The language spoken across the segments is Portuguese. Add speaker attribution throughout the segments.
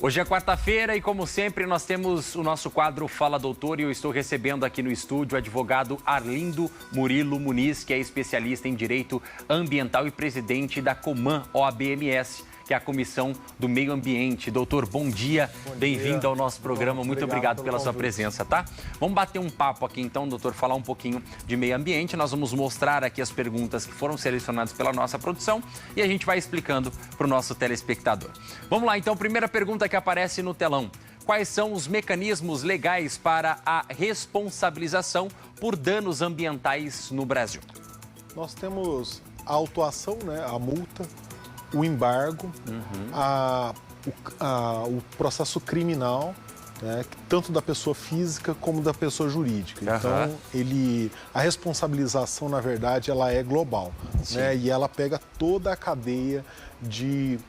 Speaker 1: Hoje é quarta-feira e, como sempre, nós temos o nosso quadro Fala Doutor e eu estou recebendo aqui no estúdio o advogado Arlindo Murilo Muniz, que é especialista em Direito Ambiental e presidente da Coman OAB-MS, que é a Comissão do Meio Ambiente. Doutor, bom dia, bem-vindo ao nosso programa, muito obrigado pela sua presença, tá? Vamos bater um papo aqui então, doutor, falar um pouquinho de meio ambiente. Nós vamos mostrar aqui as perguntas que foram selecionadas pela nossa produção e a gente vai explicando para o nosso telespectador. Vamos lá então, primeira pergunta que aparece no telão. Quais são os mecanismos legais para a responsabilização por danos ambientais no Brasil?
Speaker 2: Nós temos a autuação, né, a multa, o embargo, o processo criminal, né, tanto da pessoa física como da pessoa jurídica. Então, a responsabilização, na verdade, ela é global, né, e ela pega toda a cadeia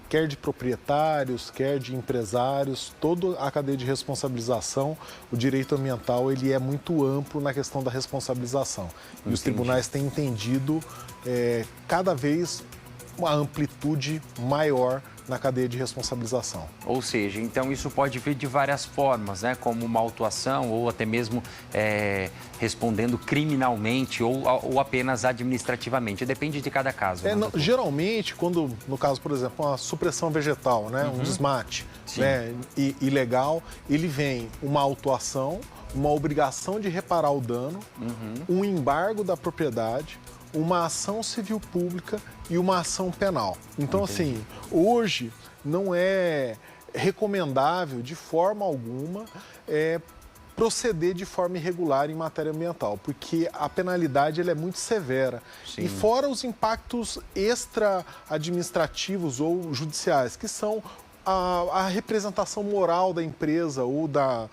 Speaker 2: quer de proprietários, quer de empresários, toda a cadeia de responsabilização. O direito ambiental ele é muito amplo na questão da responsabilização. E os tribunais têm entendido cada vez uma amplitude maior na cadeia de responsabilização.
Speaker 1: Ou seja, então isso pode vir de várias formas, né? Como uma autuação ou até mesmo respondendo criminalmente ou apenas administrativamente. Depende de cada caso.
Speaker 2: Geralmente, quando, no caso, por exemplo, uma supressão vegetal, né? Um desmate, né? Ilegal, ele vem uma autuação, uma obrigação de reparar o dano, um embargo da propriedade, uma ação civil pública e uma ação penal. Então, assim, hoje não é recomendável de forma alguma proceder de forma irregular em matéria ambiental, porque a penalidade ela é muito severa. E fora os impactos extra-administrativos ou judiciais, que são a representação moral da empresa ou da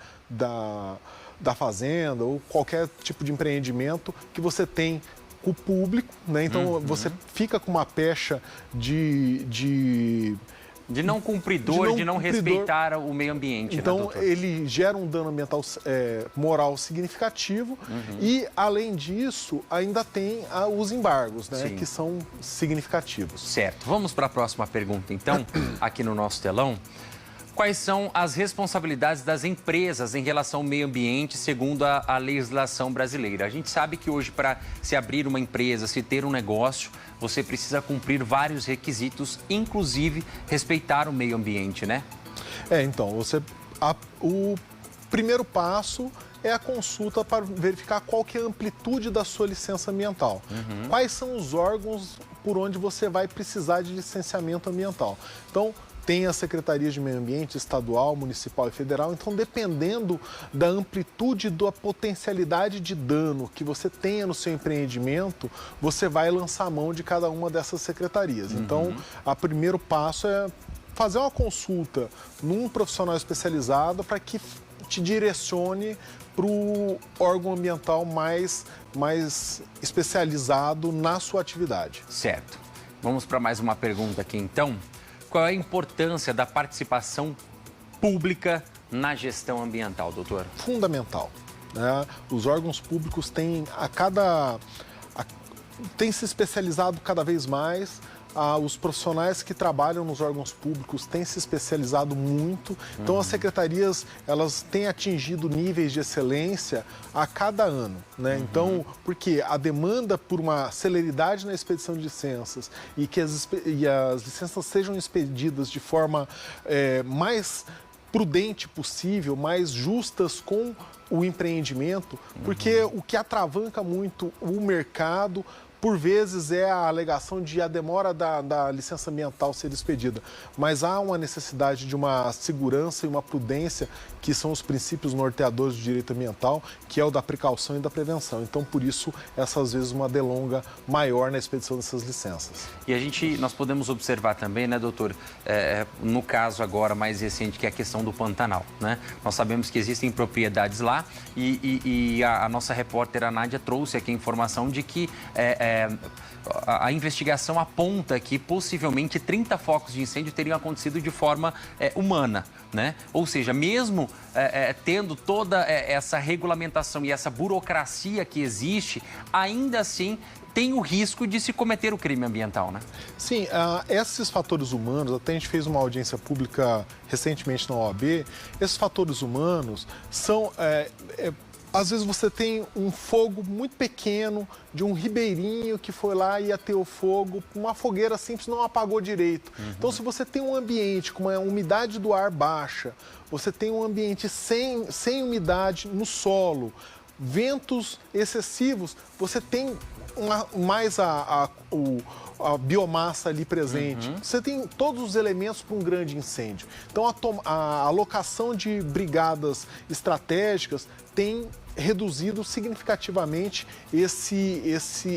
Speaker 2: fazenda ou qualquer tipo de empreendimento que você tem com o público, né? Então você fica com uma pecha de
Speaker 1: não cumpridor, de não respeitar o meio ambiente.
Speaker 2: Então,
Speaker 1: né,
Speaker 2: ele gera um dano ambiental moral significativo e, além disso, ainda tem os embargos, né? Que são significativos.
Speaker 1: Certo. Vamos para a próxima pergunta, então, aqui no nosso telão. Quais são as responsabilidades das empresas em relação ao meio ambiente, segundo a legislação brasileira? A gente sabe que hoje, para se abrir uma empresa, se ter um negócio, você precisa cumprir vários requisitos, inclusive respeitar o meio ambiente, né?
Speaker 2: Então, o primeiro passo é a consulta para verificar qual que é a amplitude da sua licença ambiental. Quais são os órgãos por onde você vai precisar de licenciamento ambiental. Então, tem a Secretaria de Meio Ambiente estadual, municipal e federal. Então, dependendo da amplitude da potencialidade de dano que você tenha no seu empreendimento, você vai lançar a mão de cada uma dessas secretarias. Então, o primeiro passo é fazer uma consulta num profissional especializado para que te direcione para o órgão ambiental mais especializado na sua atividade.
Speaker 1: Certo. Vamos para mais uma pergunta aqui, então. Qual é a importância da participação pública na gestão ambiental, doutor?
Speaker 2: Fundamental, né? Os órgãos públicos têm têm se especializado cada vez mais. Os profissionais que trabalham nos órgãos públicos têm se especializado muito. Então, as secretarias elas têm atingido níveis de excelência a cada ano, né? Então, porque a demanda por uma celeridade na expedição de licenças e que as licenças sejam expedidas de forma mais prudente possível, mais justas com o empreendimento, porque o que atravanca muito o mercado, por vezes, é a alegação de a demora da licença ambiental ser expedida. Mas há uma necessidade de uma segurança e uma prudência, que são os princípios norteadores do direito ambiental, que é o da precaução e da prevenção. Então, por isso, às vezes, uma delonga maior na expedição dessas licenças.
Speaker 1: E nós podemos observar também, né, doutor, no caso agora mais recente, que é a questão do Pantanal, né? Nós sabemos que existem propriedades lá e a nossa repórter, a Nádia, trouxe aqui a informação de que a investigação aponta que possivelmente 30 focos de incêndio teriam acontecido de forma humana, né? Ou seja, mesmo tendo toda essa regulamentação e essa burocracia que existe, ainda assim tem o risco de se cometer o crime ambiental, né?
Speaker 2: Sim, esses fatores humanos, até a gente fez uma audiência pública recentemente na OAB, esses fatores humanos são... às vezes você tem um fogo muito pequeno de um ribeirinho que foi lá e ia ter o fogo, uma fogueira simples não apagou direito. Então, se você tem um ambiente com uma umidade do ar baixa, você tem um ambiente sem umidade no solo, ventos excessivos, você tem mais a biomassa ali presente. Você tem todos os elementos para um grande incêndio. Então, a alocação de brigadas estratégicas tem reduzido significativamente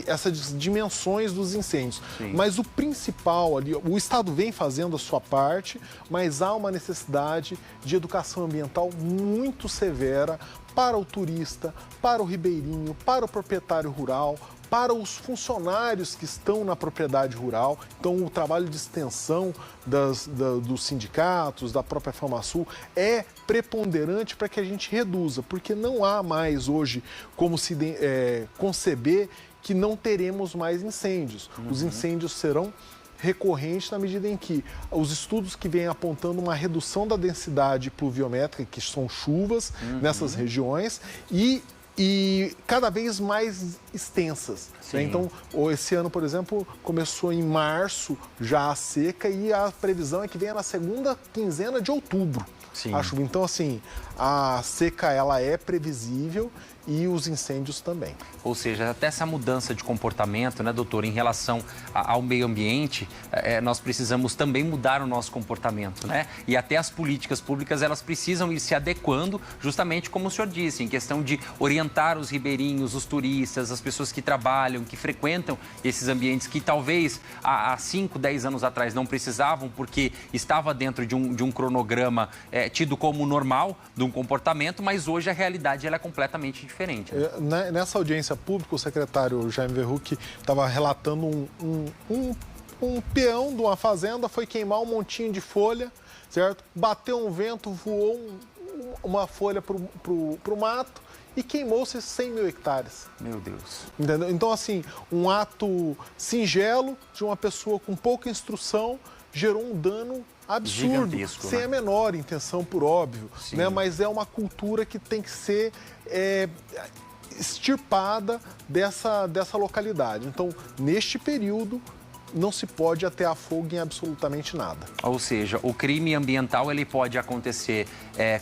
Speaker 2: essas dimensões dos incêndios. Sim. Mas o principal ali, o Estado vem fazendo a sua parte, mas há uma necessidade de educação ambiental muito severa para o turista, para o ribeirinho, para o proprietário rural, para os funcionários que estão na propriedade rural. Então, o trabalho de extensão dos sindicatos, da própria FamaSul, é preponderante para que a gente reduza, porque não há mais hoje como se conceber que não teremos mais incêndios. Os incêndios serão recorrentes na medida em que os estudos que vêm apontando uma redução da densidade pluviométrica, que são chuvas nessas regiões, e cada vez mais extensas. Né? Então, esse ano, por exemplo, começou em março já a seca e a previsão é que venha na segunda quinzena de outubro. A chuva. Então, assim, a seca ela é previsível e os incêndios também.
Speaker 1: Ou seja, até essa mudança de comportamento, né, doutor, em relação ao meio ambiente, nós precisamos também mudar o nosso comportamento, né? E até as políticas públicas, elas precisam ir se adequando, justamente como o senhor disse, em questão de orientar os ribeirinhos, os turistas, as pessoas que trabalham, que frequentam esses ambientes que talvez há 5, 10 anos atrás não precisavam, porque estava dentro de um cronograma tido como normal de um comportamento, mas hoje a realidade ela é completamente diferente.
Speaker 2: Né? Nessa audiência pública, o secretário Jaime Verruc estava relatando um peão de uma fazenda foi queimar um montinho de folha, certo? Bateu um vento, voou uma folha para o mato e queimou-se 100 mil hectares.
Speaker 1: Meu Deus.
Speaker 2: Entendeu? Então, assim, um ato singelo de uma pessoa com pouca instrução gerou um dano absurdo, sem a menor intenção, por óbvio, né? Mas é uma cultura que tem que ser extirpada dessa localidade. Então, neste período, não se pode atear fogo em absolutamente nada.
Speaker 1: Ou seja, o crime ambiental ele pode acontecer,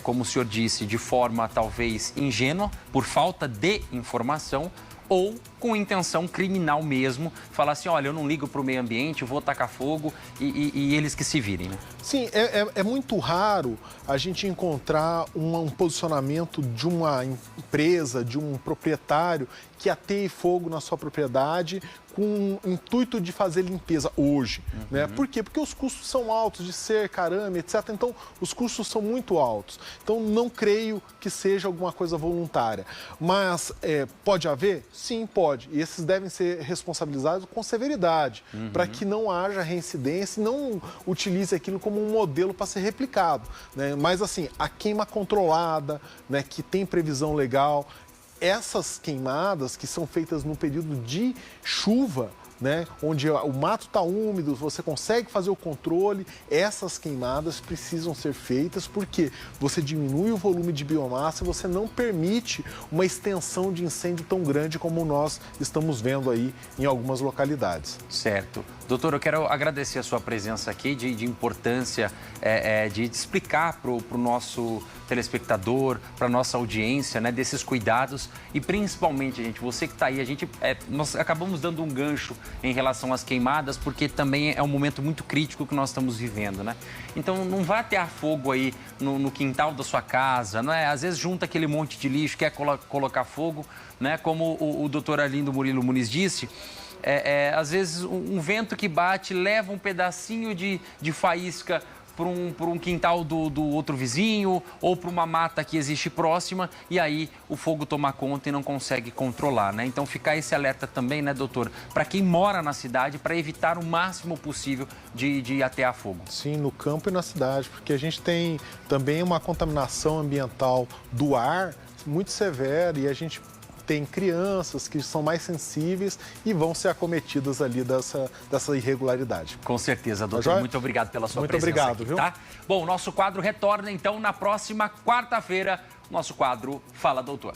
Speaker 1: como o senhor disse, de forma talvez ingênua, por falta de informação, ou com intenção criminal mesmo, falar assim, olha, eu não ligo para o meio ambiente, vou tacar fogo e eles que se virem, né?
Speaker 2: Sim, é muito raro a gente encontrar um posicionamento de uma empresa, de um proprietário que ateie fogo na sua propriedade com o intuito de fazer limpeza hoje, né? Por quê? Porque os custos são altos de cerca, arame, etc. Então, os custos são muito altos. Então, não creio que seja alguma coisa voluntária. Mas pode haver? Sim, pode. E esses devem ser responsabilizados com severidade, para que não haja reincidência e não utilize aquilo como um modelo para ser replicado, né? Mas, assim, a queima controlada, né, que tem previsão legal, essas queimadas que são feitas no período de chuva, né, onde o mato está úmido, você consegue fazer o controle, essas queimadas precisam ser feitas porque você diminui o volume de biomassa e você não permite uma extensão de incêndio tão grande como nós estamos vendo aí em algumas localidades.
Speaker 1: Certo. Doutor, eu quero agradecer a sua presença aqui, de importância de explicar para o nosso telespectador, para a nossa audiência, né, desses cuidados e principalmente, gente, você que está aí, nós acabamos dando um gancho em relação às queimadas, porque também é um momento muito crítico que nós estamos vivendo, né? Então, não vá atear fogo aí no quintal da sua casa, não é? Às vezes junta aquele monte de lixo, quer colocar fogo, né? Como o doutor Arlindo Murilo Muniz disse, às vezes um vento que bate leva um pedacinho de faísca por um quintal do outro vizinho ou para uma mata que existe próxima e aí o fogo toma conta e não consegue controlar, né? Então ficar esse alerta também, né, doutor, para quem mora na cidade, para evitar o máximo possível de ir até a fogo.
Speaker 2: Sim, no campo e na cidade, porque a gente tem também uma contaminação ambiental do ar muito severa e a gente tem crianças que são mais sensíveis e vão ser acometidas ali dessa irregularidade.
Speaker 1: Com certeza, doutor. Muito obrigado pela sua presença.
Speaker 2: Muito obrigado,
Speaker 1: aqui,
Speaker 2: viu?
Speaker 1: Tá? Bom, nosso quadro retorna então na próxima quarta-feira. Nosso quadro Fala Doutor.